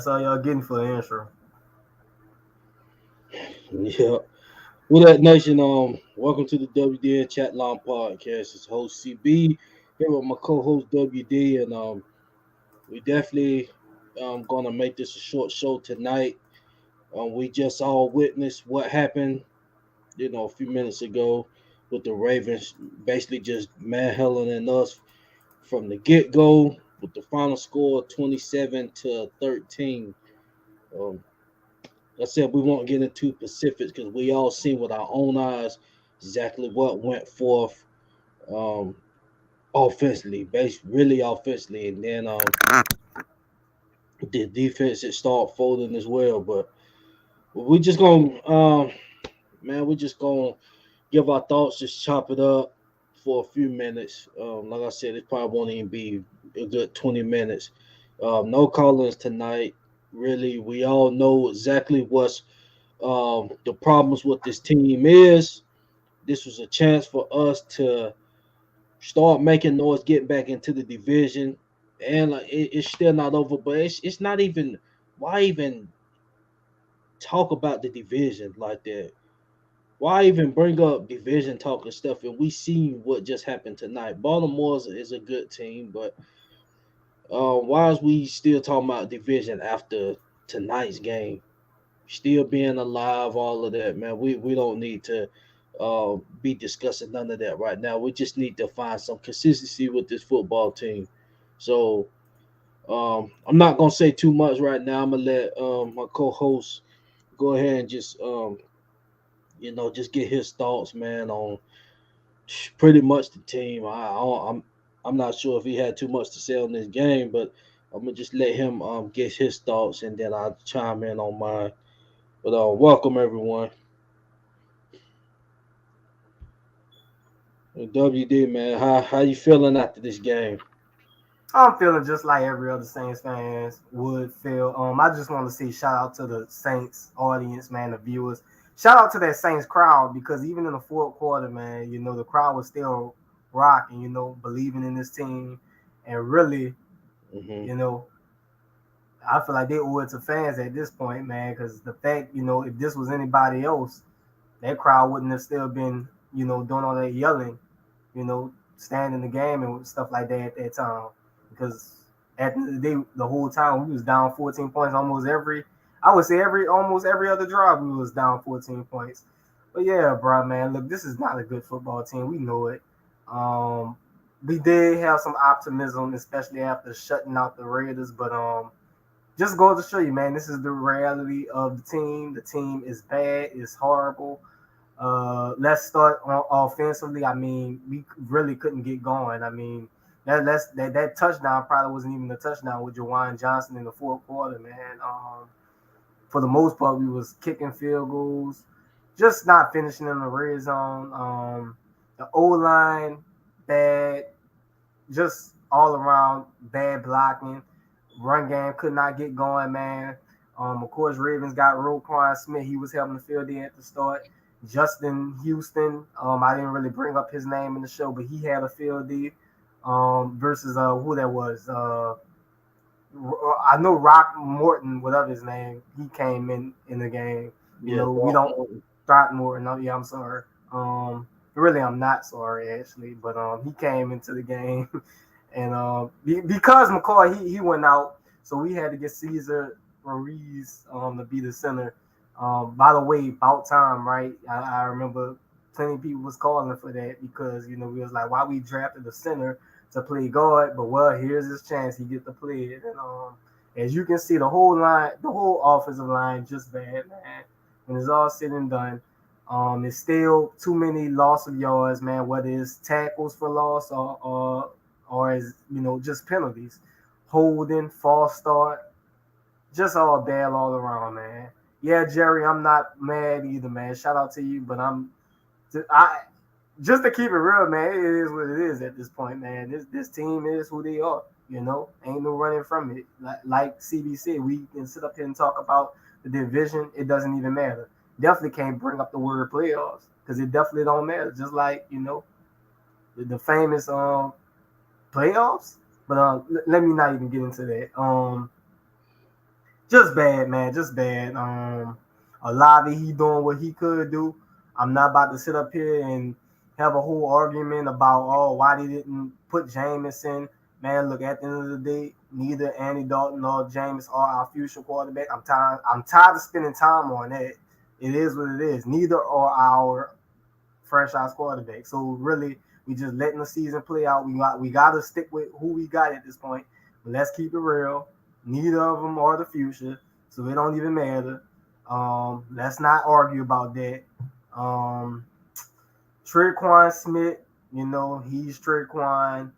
all y'all getting for the intro. Yeah. With that nation, welcome to the WDN Chatline podcast. It's host CB here with my co-host WD, and we definitely gonna make this a short show tonight. We just all witnessed what happened, a few minutes ago with the Ravens basically just manhandling us from the get-go with the final score 27-13. Um, like I said we won't get into specifics because we all seen with our own eyes exactly what went forth um, offensively, really offensively, and then the defense it start folding as well. But we just gonna, we're just gonna give our thoughts, just chop it up for a few minutes. Like I said, it probably won't even be a good 20 minutes. No callings tonight. Really, we all know exactly what's the problems with this team is. This was a chance for us to start making noise, getting back into the division, and like it's still not over. But it's not even why even talk about the division like that. Why even bring up division talk and stuff? And we see what just happened tonight. Baltimore is a good team, but why is we still talking about division after tonight's game? Still being alive, all of that, man. We don't need to be discussing none of that right now. We just need to find some consistency with this football team. So I'm not gonna say too much right now. I'm gonna let my co-host go ahead and just just get his thoughts, man, on pretty much the team. I'm not sure if he had too much to say on this game, but I'm gonna just let him get his thoughts and then I'll chime in on mine. But welcome everyone. WD man, how you feeling after this game? I'm feeling just like every other Saints fans would feel. I just want to say shout out to the Saints audience, man, the viewers. Shout out to that Saints crowd because even in the fourth quarter, man, the crowd was still rocking, believing in this team, and really, Mm-hmm. you know, I feel like they owe it to fans at this point, man, because the fact, if this was anybody else, that crowd wouldn't have still been, doing all that yelling, staying in the game and stuff like that at that time. Because at the end of the day, the whole time we was down 14 points I would say almost every other drive we was down 14 points. But yeah, bro, man, look, this is not a good football team. We know it. Um, we did have some optimism, especially after shutting out the Raiders, but just goes to show you, man, this is the reality of the team. The team is bad, it's horrible. Let's start on offensively. I mean, we really couldn't get going. I mean, that touchdown probably wasn't even a touchdown with Jawan Johnson in the fourth quarter, man. For the most part, we was kicking field goals, just not finishing in the red zone. The O line bad, just all around bad blocking. Run game could not get going, man. Of course, Ravens got Roquan Smith. He was helping the field in at the start. Justin Houston. I didn't really bring up his name in the show, but he had a field day. Versus who that was. I know Rock Morton, whatever his name, he came in the game. Yeah, We don't Throckmorton. Oh, yeah, I'm sorry. Really, I'm not sorry actually, but he came into the game, and because McCoy he went out, so we had to get Caesar Ruiz to be the center. By the way, about time, right? I remember plenty of people was calling for that because we was like, why we drafted the center to play guard, but well, here's his chance. He get to play it, and as you can see, the whole offensive line just bad, man. When it's all said and done, it's still too many loss of yards, man. Whether it's tackles for loss or as just penalties, holding, false start, just all bad all around, man. Yeah, Jerry, I'm not mad either, man. Shout out to you, but I just to keep it real, man, it is what it is at this point, man. This team is who they are. Ain't no running from it. Like CB said, we can sit up here and talk about the division. It doesn't even matter. Definitely can't bring up the word playoffs because it definitely don't matter. Just like the famous playoffs. But let me not even get into that. Just bad, man. Just bad. Olave, he doing what he could do. I'm not about to sit up here and have a whole argument about why they didn't put Jameson. Man, look, at the end of the day, neither Andy Dalton nor Jameis are our future quarterback. I'm tired of spending time on that. It is what it is. Neither are our franchise quarterback. So really, we just letting the season play out. We got to stick with who we got at this point. But let's keep it real. Neither of them are the future, so it don't even matter. Let's not argue about that. Um, Tre'Quan Smith, he's Tre'Quan.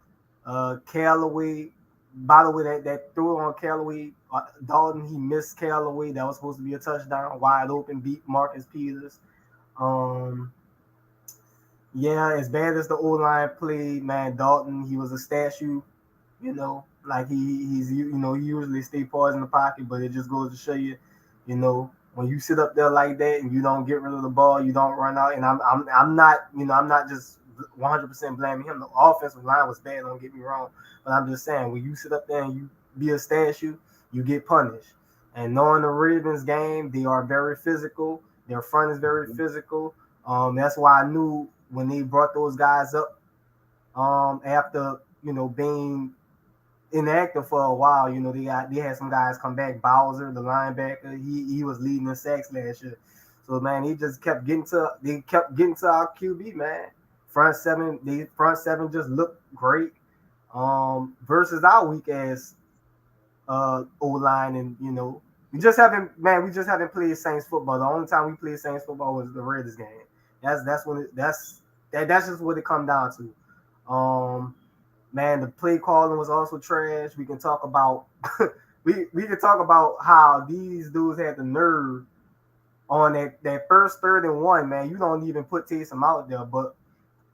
Callaway, by the way, that throw on Callaway, Dalton, he missed Callaway. That was supposed to be a touchdown, wide open, beat Marcus Peters. Um, yeah, as bad as the O line played, man, Dalton, he was a statue. Like he usually stay paused in the pocket, but it just goes to show you, when you sit up there like that and you don't get rid of the ball, you don't run out. And I'm not just 100% blaming him. The offensive line was bad. Don't get me wrong, but I'm just saying when you sit up there and you be a statue, you get punished. And knowing the Ravens game, they are very physical. Their front is very physical. That's why I knew when they brought those guys up, after being inactive for a while. They had some guys come back. Bowser, the linebacker, he was leading the sacks last year. So man, they kept getting to our QB, man. The front seven just looked great. Versus our weak ass O line, and we just haven't played Saints football. The only time we played Saints football was the Raiders game. That's just what it come down to. Man, the play calling was also trash. We can talk about we can talk about how these dudes had the nerve on that first 3rd and 1. Man, you don't even put Taysom out there, but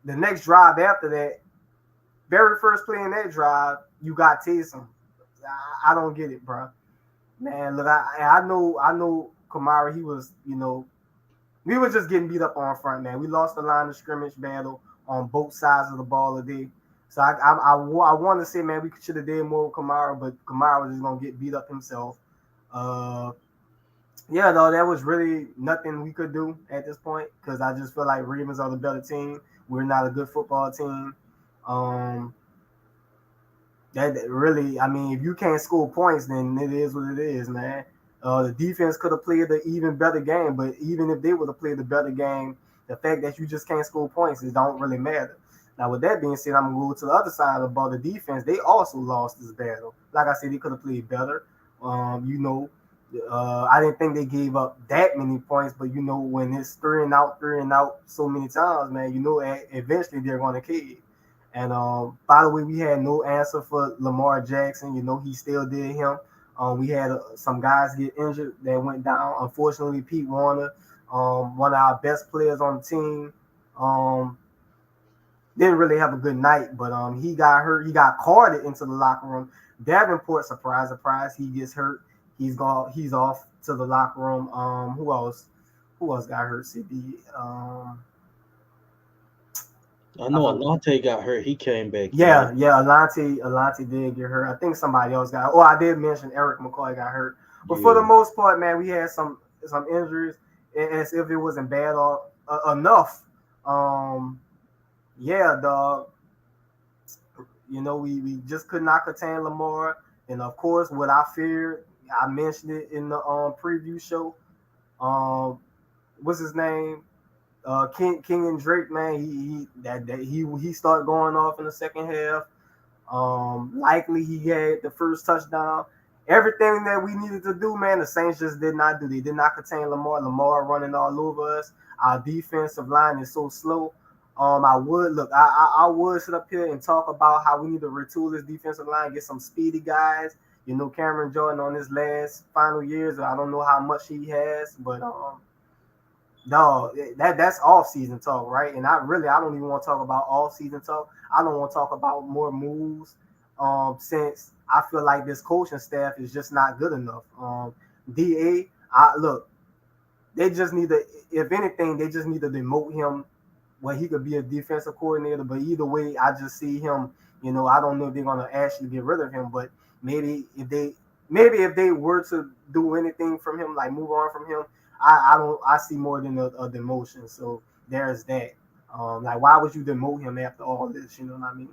the next drive after that, very first play in that drive, you got Taysom. I don't get it, bro. Man, look, I know Kamara. He was, we were just getting beat up on front, man. We lost the line of scrimmage battle on both sides of the ball today. So I want to say, man, we should have did more with Kamara, but Kamara was just gonna get beat up himself. Uh, yeah, though that was really nothing we could do at this point because I just feel like Ravens are the better team. We're not a good football team. Um, that really, I mean, if you can't score points, then it is what it is, man. The defense could have played an even better game, but even if they would have played a better game, the fact that you just can't score points, it don't really matter. Now, with that being said, I'm gonna go to the other side of the ball. The defense, they also lost this battle. Like I said, they could have played better. I didn't think they gave up that many points, but when it's three and out so many times, man, eventually they're gonna cave. And by the way, we had no answer for Lamar Jackson. He still did him. We had some guys get injured that went down. Unfortunately, Pete Warner, one of our best players on the team, um, didn't really have a good night. But he got hurt. He got carted into the locker room. Davenport, surprise, surprise, he gets hurt. He's off to the locker room. Who else? Who else got hurt? CD. I know Alante got hurt. He came back Yeah, in. yeah. Alante did get hurt. I think somebody else got. Oh, I did mention Eric McCoy got hurt. But for the Yeah. most part, man, we had some injuries, as if it wasn't bad or enough. Um, yeah, dog. We just could not contain Lamar, and of course, what I feared, I mentioned it in the preview show. Um, what's his name? King and Drake, man. He started going off in the second half. Likely he had the first touchdown. Everything that we needed to do, man, the Saints just did not do. They did not contain Lamar. Lamar running all over us. Our defensive line is so slow. I would sit up here and talk about how we need to retool this defensive line, get some speedy guys. Cameron Jordan on his last final years. I don't know how much he has, but no, that's off season talk, right? And I don't even want to talk about off season talk. I don't want to talk about more moves. Since I feel like this coaching staff is just not good enough. Da, look, they just need to, if anything, they just need to demote him where he could be a defensive coordinator. But either way, I just see him. I don't know if they're gonna actually get rid of him, but maybe if they maybe if they were to do anything from him, like move on from him, I don't I see more than a demotion. So there's that. Like why would you demote him after all this? You know what I mean?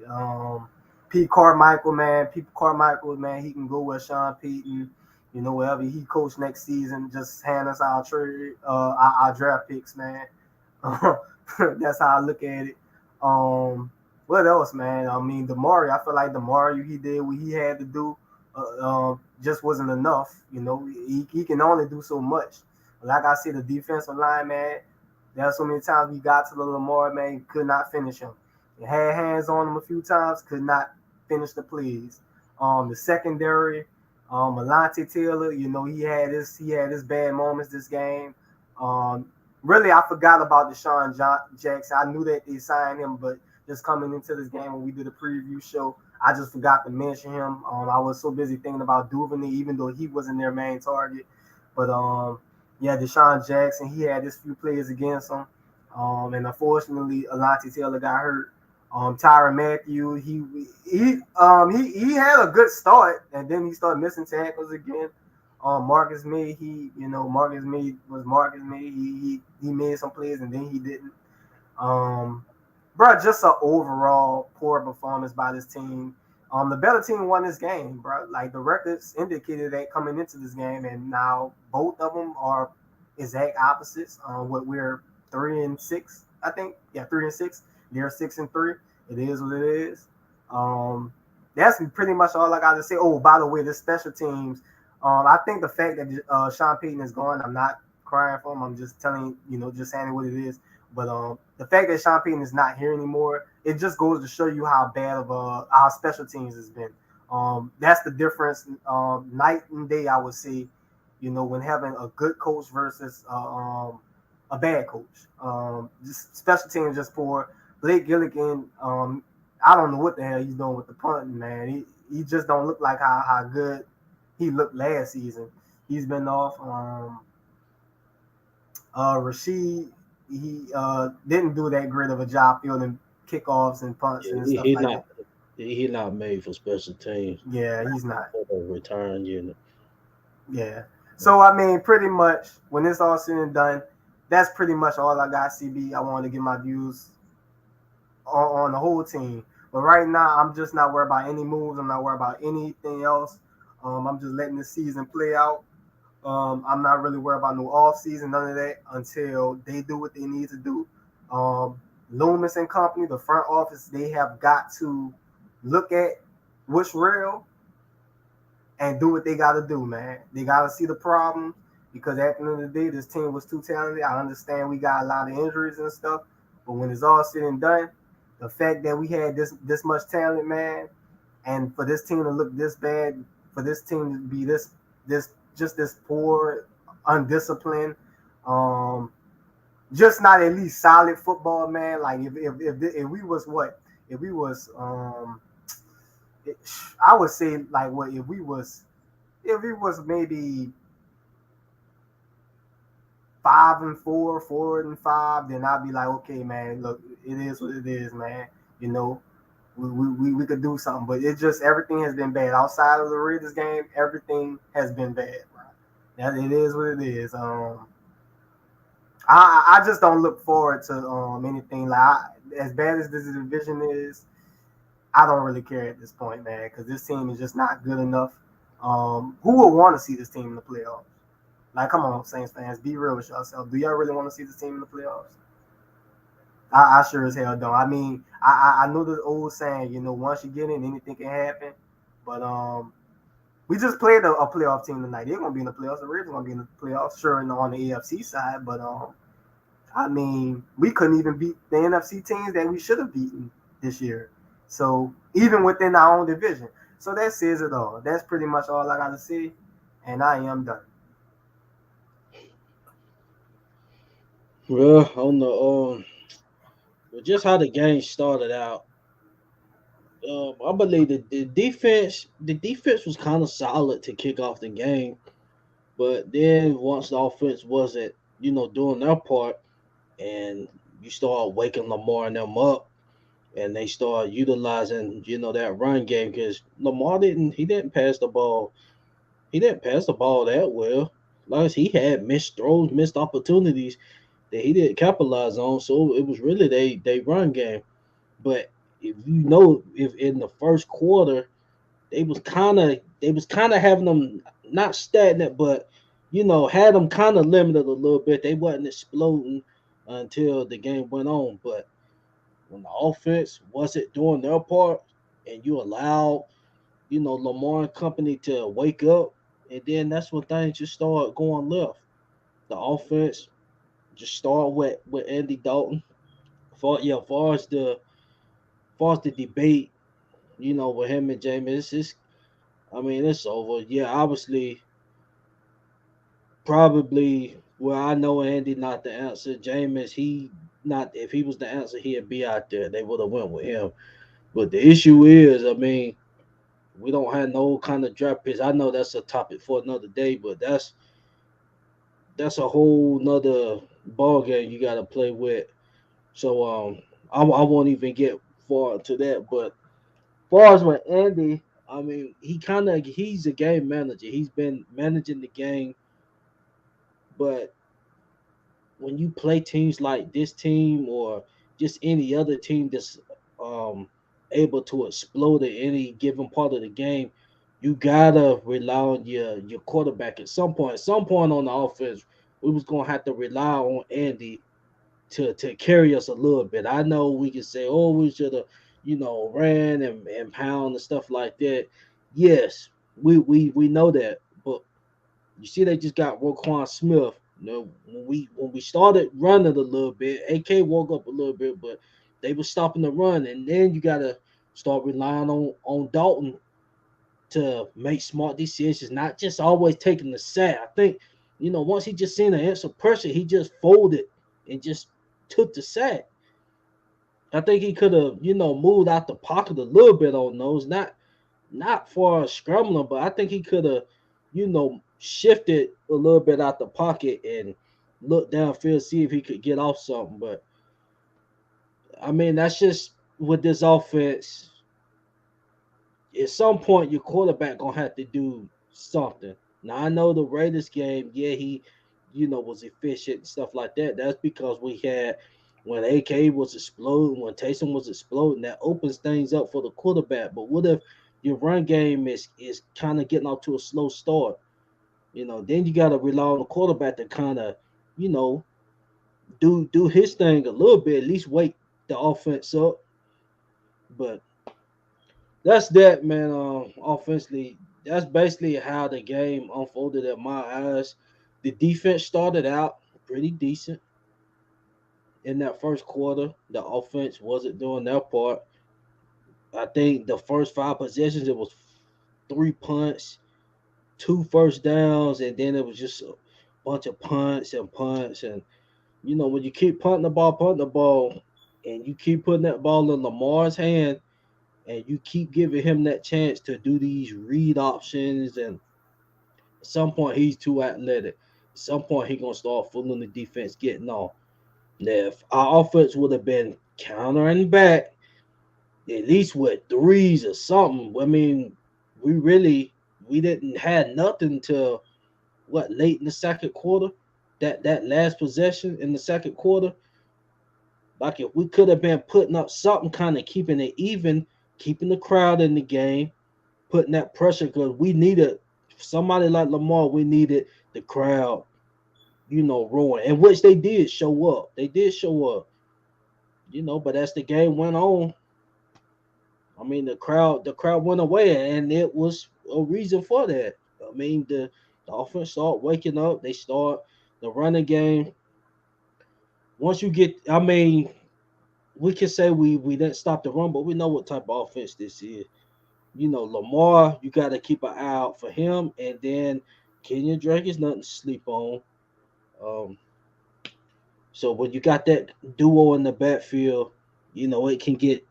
Um, Pete Carmichael, man, Pete Carmichael, man, he can go with Sean Payton. You know, wherever he coach next season, just hand us our trade, our draft picks, man. That's how I look at it. Um, what else, man? I mean, Damari. I feel like Damari, he did what he had to do. Just wasn't enough. You know, he can only do so much. Like I said, the defensive line, man. There are so many times we got to the Lamar, man, could not finish him. Had hands on him a few times, could not finish the plays. The secondary, Alante Taylor, you know, he had his bad moments this game. Um, really, I forgot about Deshaun Jackson. I knew that they signed him, but just coming into this game when we did a preview show, I just forgot to mention him. I was so busy thinking about Duvernay, even though he wasn't their main target. But yeah, Deshaun Jackson, he had his few plays against him. And unfortunately, Alante Taylor got hurt. Tyron Matthew, he had a good start, and then he started missing tackles again. Marcus May, Marcus May was Marcus May. He made some plays, and then he didn't. Um, bro, just an overall poor performance by this team. The better team won this game, bro. Like the records indicated that coming into this game, and now both of them are exact opposites. What we're 3-6, I think. Yeah, 3-6. They're 6-3. It is what it is. Um, that's pretty much all I got to say. Oh, by the way, the special teams. I think the fact that Sean Payton is gone, I'm not crying for him. I'm just telling just saying what it is. But the fact that Sean Payton is not here anymore, it just goes to show you how bad of our special teams has been. That's the difference, night and day. I would say, when having a good coach versus a bad coach. Just special teams just poor. Blake Gilligan, I don't know what the hell he's doing with the punting, man. He just don't look like how good he looked last season. He's been off. Rashid, he didn't do that great of a job fielding kickoffs and punts Yeah, and stuff like that. he not made for special teams Yeah, he's not. for the return unit. Yeah. So I mean, pretty much when it's all said and done, that's pretty much all I got. CB, I wanted to get my views on the whole team. But right now, I'm just not worried about any moves. I'm not worried about anything else. I'm just letting the season play out. I'm not really worried about no off season, none of that until they do what they need to do. Loomis and company, the front office, they have got to look at what's real and do what they got to do, man. They got to see the problem because at the end of the day, this team was too talented. I understand we got a lot of injuries and stuff, but when it's all said and done, the fact that we had this much talent, man, and for this team to look this bad, for this team to be this poor, undisciplined, just not at least solid football, man. Like if we was what if we was I would say like what if we was maybe 5-4, 4-5, then I'd be like, okay, man, look, it is what it is, man. You know, we could do something, but it just everything has been bad outside of the Raiders game. Everything has been bad, bro. That it is what it is. I just don't look forward to anything as bad as this division is. I don't really care at this point, man, because this team is just not good enough. Who would want to see this team in the playoffs? Like, come on, Saints fans, be real with yourself. Do y'all really want to see this team in the playoffs? I sure as hell don't. I mean, I know the old saying, once you get in, anything can happen. But we just played a playoff team tonight. They're gonna be in the playoffs. The Raiders are gonna be in the playoffs, sure, on the AFC side. But I mean, we couldn't even beat the NFC teams that we should have beaten this year. So even within our own division. So that says it all. That's pretty much all I got to say, and I am done. Well, on the just how the game started out, I believe that the defense was kind of solid to kick off the game, but then once the offense wasn't, doing their part, and you start waking Lamar and them up, and they start utilizing, that run game because Lamar didn't pass the ball. He didn't pass the ball that well. Like he had missed throws, missed opportunities that he didn't capitalize on. So it was really they run game. But if in the first quarter they was kind of having them not stagnant, but had them kind of limited a little bit. They wasn't exploding until the game went on. But when the offense wasn't doing their part, and you allowed Lamar and company to wake up, and then that's when things just start going left. The offense just start with Andy Dalton. Far as the debate, with him and Jameis, it's over. Yeah, obviously, probably. Well, I know Andy not the answer. Jameis, he not. If he was the answer, he'd be out there. They would have went with him. But the issue is, we don't have no kind of draft picks. I know that's a topic for another day, but that's a whole nother ball game you got to play with. So I won't even get far into that. But far as with Andy, he's a game manager. He's been managing the game, but when you play teams like this team or just any other team that's um able to explode at any given part of the game, you gotta rely on your quarterback at some point. At some point on the offense, we was gonna have to rely on Andy to carry us a little bit. I know we can say, oh, we should have, ran and pound and stuff like that. Yes, we know that, but you see, they just got Roquan Smith. When we started running a little bit, AK woke up a little bit, but they were stopping the run, and then you gotta start relying on Dalton to make smart decisions, not just always taking the sack. I think, once he just seen an answer pressure, he just folded and just took the sack. I think he could have, moved out the pocket a little bit on those, not for scrambling, but I think he could have, shifted a little bit out the pocket and look downfield, see if he could get off something. But that's just with this offense. At some point, your quarterback gonna have to do something. Now I know the Raiders game, yeah, he, was efficient and stuff like that. That's because we had when AK was exploding, when Taysom was exploding, that opens things up for the quarterback. But what if your run game is kind of getting off to a slow start? Then you got to rely on the quarterback to kind of, you know, do his thing a little bit, at least wake the offense up. But that's that, man. Offensively, that's basically how the game unfolded at my eyes. The defense started out pretty decent in that first quarter. The offense wasn't doing their part. I think the first five possessions, it was three punts, two first downs, and then it was just a bunch of punts and punts. And when you keep punting the ball, and you keep putting that ball in Lamar's hand, and you keep giving him that chance to do these read options, and at some point he's too athletic. At some point he gonna start fooling the defense, getting off. Now, if our offense would have been countering back, at least with threes or something, we didn't have nothing till what, late in the second quarter. That last possession in the second quarter, like if we could have been putting up something, kind of keeping it even, keeping the crowd in the game, putting that pressure, because we needed somebody like Lamar. We needed the crowd, roaring, and which they did show up. They did show up, but as the game went on, the crowd went away, and it was a reason for that. The offense start waking up. They start the running game. Once you get, we can say we didn't stop the run, but we know what type of offense this is. Lamar, you got to keep an eye out for him, and then Kenyon Drake is nothing to sleep on. Um, so when you got that duo in the backfield, it can get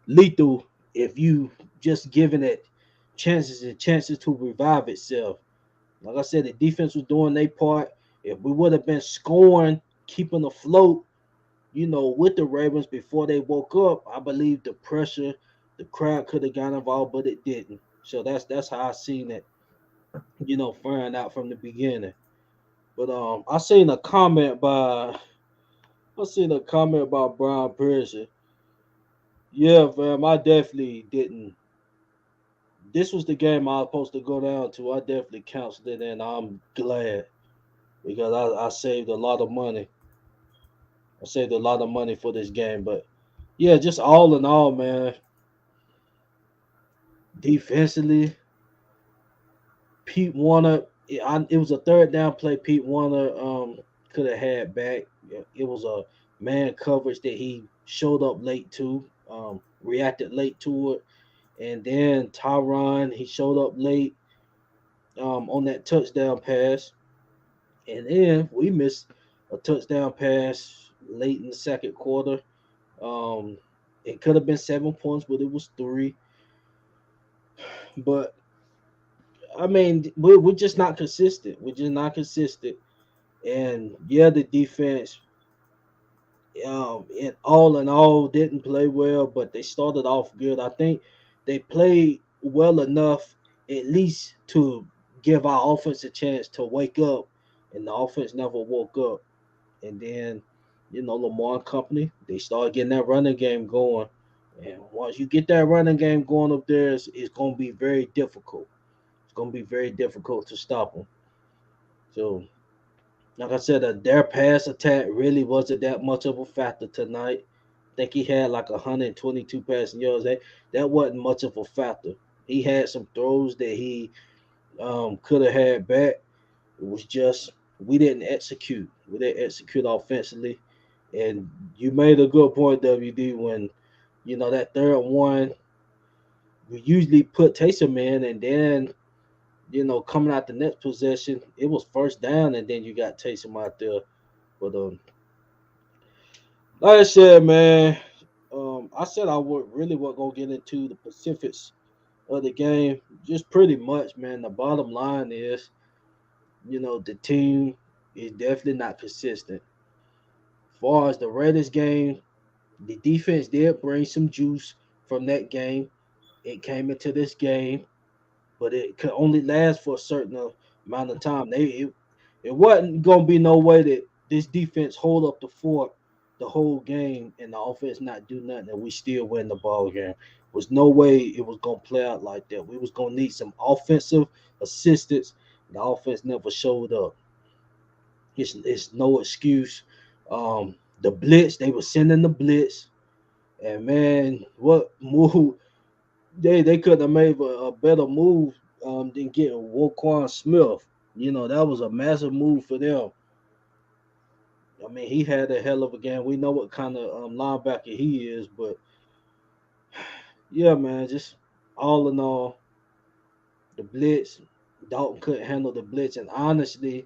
lethal if you just giving it chances and chances to revive itself. Like I said, the defense was doing their part. If we would have been scoring, keeping afloat, with the Ravens before they woke up, I believe the pressure, the crowd could have got involved, but it didn't. So that's how I seen it, firing out from the beginning. But I seen a comment by Brian Pearson. Yeah, fam, I definitely didn't. This was the game I was supposed to go down to. I definitely canceled it, and I'm glad because I saved a lot of money. I saved a lot of money for this game. But yeah, just all in all, man, defensively, Pete Warner. It was a third down play. Pete Warner could have had back. It was a man coverage that he showed up late to, reacted late to it, and then Tyron he showed up late on that touchdown pass, and then we missed a touchdown pass late in the second quarter. Um, it could have been 7 points, but it was three. But I mean, we're just not consistent. We're just not consistent. And yeah, the defense, in all, didn't play well, but they started off good. I think they played well enough, at least to give our offense a chance to wake up, and the offense never woke up. And then, Lamar and company, they started getting that running game going. And once you get that running game going up there, it's going to be very difficult. It's going to be very difficult to stop them. So like I said, their pass attack really wasn't that much of a factor tonight. I think he had like 122 passing yards. That wasn't much of a factor. He had some throws that he could have had back. It was just we didn't execute. We didn't execute offensively. And you made a good point, WD, when that third one, we usually put Taysom in, and then coming out the next possession, it was first down, and then you got Taysom out there. But like I said, man, I said I would really wasn't gonna get into the specifics of the game. Just pretty much, man. The bottom line is, the team is definitely not consistent. As far as the Raiders game, the defense did bring some juice from that game. It came into this game, but it could only last for a certain amount of time. It wasn't gonna be no way that this defense hold up the fort the whole game and the offense not do nothing and we still win the ball game. Was no way it was gonna play out like that. We was gonna need some offensive assistance. The offense never showed up. It's no excuse. The blitz, they were sending the blitz, and man, what move they could have made a better move than getting Woquan Smith. That was a massive move for them. I mean, he had a hell of a game. We know what kind of linebacker he is, but yeah, man, just all in all, the blitz, Dalton couldn't handle the blitz, and honestly,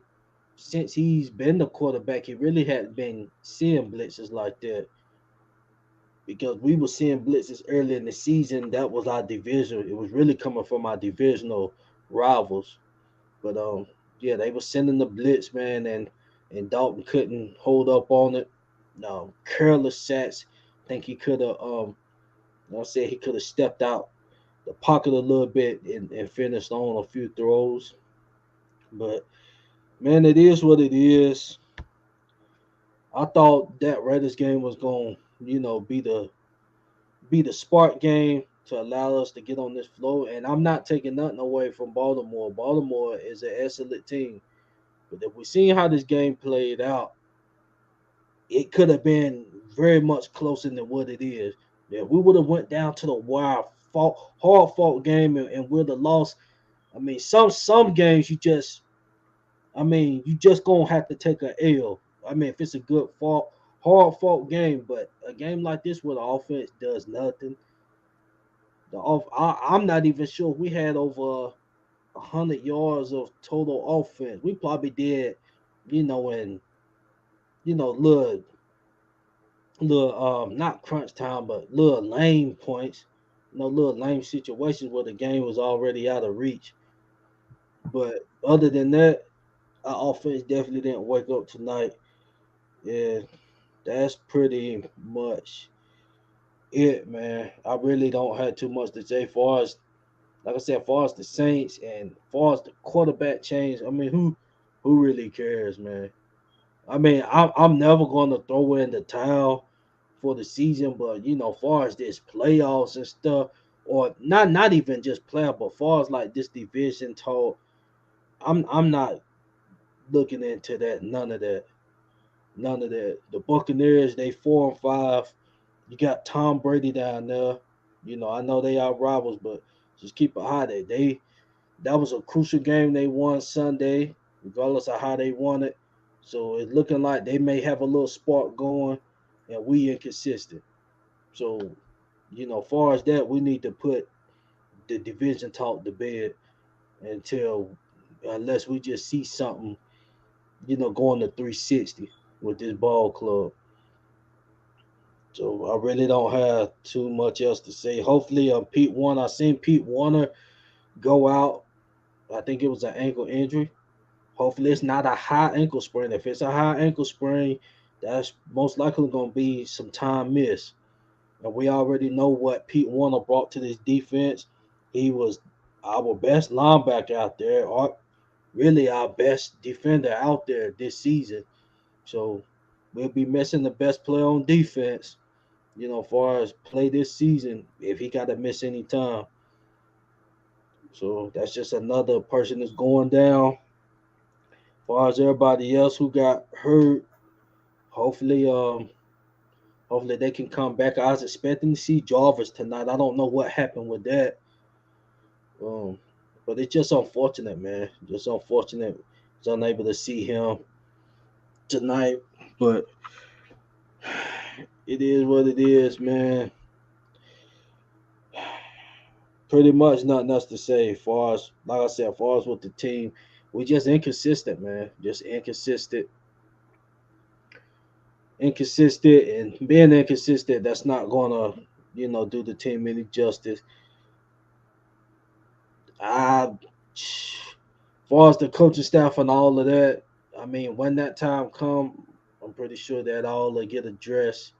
since he's been the quarterback, he really hadn't been seeing blitzes like that because we were seeing blitzes early in the season. That was our division. It was really coming from our divisional rivals. But yeah, they were sending the blitz, man, and Dalton couldn't hold up on it. No, careless sacks. Think he could have I said he could have stepped out the pocket a little bit and finished on a few throws. But man, it is what it is. I thought that Raiders game was going, be the spark game to allow us to get on this flow. And I'm not taking nothing away from Baltimore. Baltimore is an excellent team. But if we seen how this game played out, it could have been very much closer than what it is. Yeah, we would have went down to the wire, hard fought game, and would have lost. I mean, some games you just gonna have to take a L. I mean, if it's a good hard fought game, but a game like this where the offense does nothing, I'm not even sure we had over 100 yards of total offense. We probably did, in little not crunch time, but little lame points, little lame situations where the game was already out of reach. But other than that, our offense definitely didn't wake up tonight. Yeah, that's pretty much it, man. I really don't have too much to say. Far as like I said, far as the Saints and far as the quarterback change, I mean, who really cares, man? I mean, I'm never going to throw in the towel for the season, but far as this playoffs and stuff, or not even just playoff, but far as like this division talk, I'm not looking into that. None of that. None of that. The Buccaneers, they 4-5. You got Tom Brady down there. I know they are rivals, but just keep an eye that that was a crucial game they won Sunday, regardless of how they won it. So it's looking like they may have a little spark going, and we inconsistent. So, far as that, we need to put the division talk to bed until unless we just see something, going to 360 with this ball club. So I really don't have too much else to say. Hopefully, Pete Warner. I seen Pete Warner go out. I think it was an ankle injury. Hopefully, it's not a high ankle sprain. If it's a high ankle sprain, that's most likely going to be some time missed. And we already know what Pete Warner brought to this defense. He was our best linebacker out there, or really our best defender out there this season. So we'll be missing the best player on defense, as far as play this season, if he got to miss any time. So that's just another person that's going down. As far as everybody else who got hurt, hopefully, hopefully they can come back. I was expecting to see Jarvis tonight. I don't know what happened with that. Um, but it's just unfortunate, man. Just unfortunate. Was unable to see him tonight. But it is what it is, man. Pretty much nothing else to say. As far as like I said, as far as with the team, we just inconsistent, man. Just inconsistent, inconsistent, and being inconsistent. That's not gonna, do the team any justice. I, as far as the coaching staff and all of that, I mean, when that time come, I'm pretty sure that all will get addressed.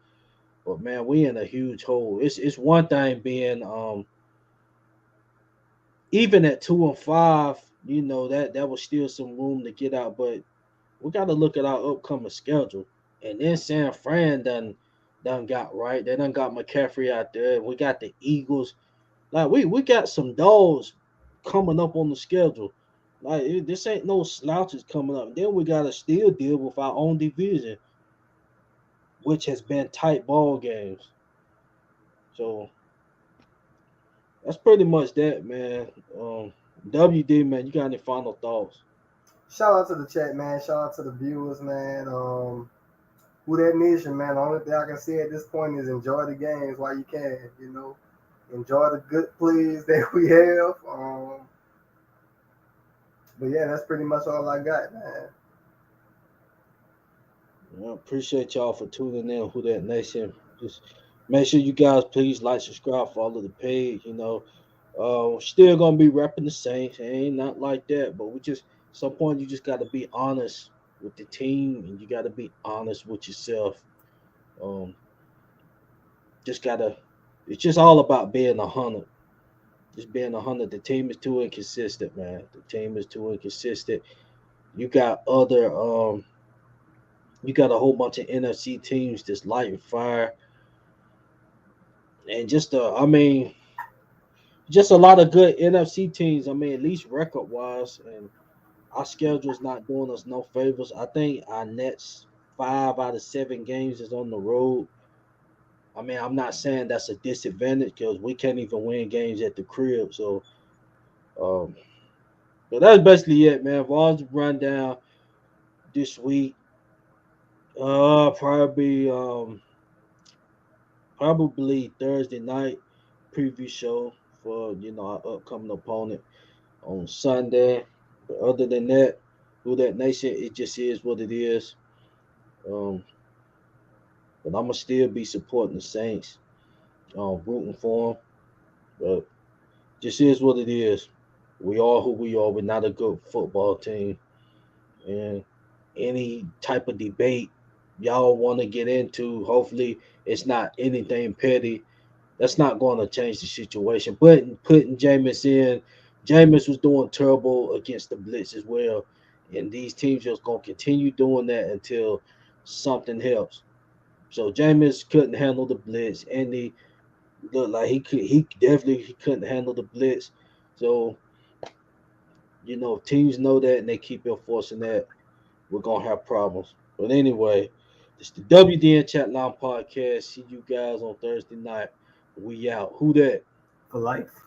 But man, we in a huge hole. It's one thing being even at 2-5, that was still some room to get out. But we got to look at our upcoming schedule. And then San Fran done got right. They done got McCaffrey out there. We got the Eagles. Like we got some dogs coming up on the schedule. Like this ain't no slouches coming up. Then we gotta still deal with our own division, which has been tight ball games. So that's pretty much that, man. WD, man, you got any final thoughts? Shout out to the chat, man. Shout out to the viewers, man. Who that nation, man. The only thing I can say at this point is enjoy the games while you can. Enjoy the good plays that we have. But yeah, that's pretty much all I got, man. Well, appreciate y'all for tuning in. Who that nation? Just make sure you guys please like, subscribe, follow the page. Still gonna be repping the Saints. It ain't not like that, but we just some point you just got to be honest with the team, and you got to be honest with yourself. Um, just gotta. It's just all about being 100. Just being 100. The team is too inconsistent, man. The team is too inconsistent. You got other. You got a whole bunch of NFC teams that's lighting fire, and I mean, just a lot of good NFC teams. I mean, at least record wise, and our schedule's not doing us no favors. I think our next 5 out of 7 games is on the road. I mean, I'm not saying that's a disadvantage because we can't even win games at the crib. So, um, but that's basically it, man. Vols rundown this week. Probably probably Thursday night preview show for our upcoming opponent on Sunday. But other than that, who that nation, it just is what it is. Um, but I'm gonna still be supporting the Saints, rooting for them. But just is what it is. We are who we are. We're not a good football team, and any type of debate. y'all want to get into. Hopefully, it's not anything petty. That's not going to change the situation. But putting Jameis in, Jameis was doing terrible against the blitz as well, and these teams just going to continue doing that until something helps. So Jameis couldn't handle the blitz, and he looked like he could. He definitely he couldn't handle the blitz. So teams know that, and they keep enforcing that. We're gonna have problems. But anyway, it's the WDN Chatline podcast. See you guys on Thursday night. We out. Who that? for life.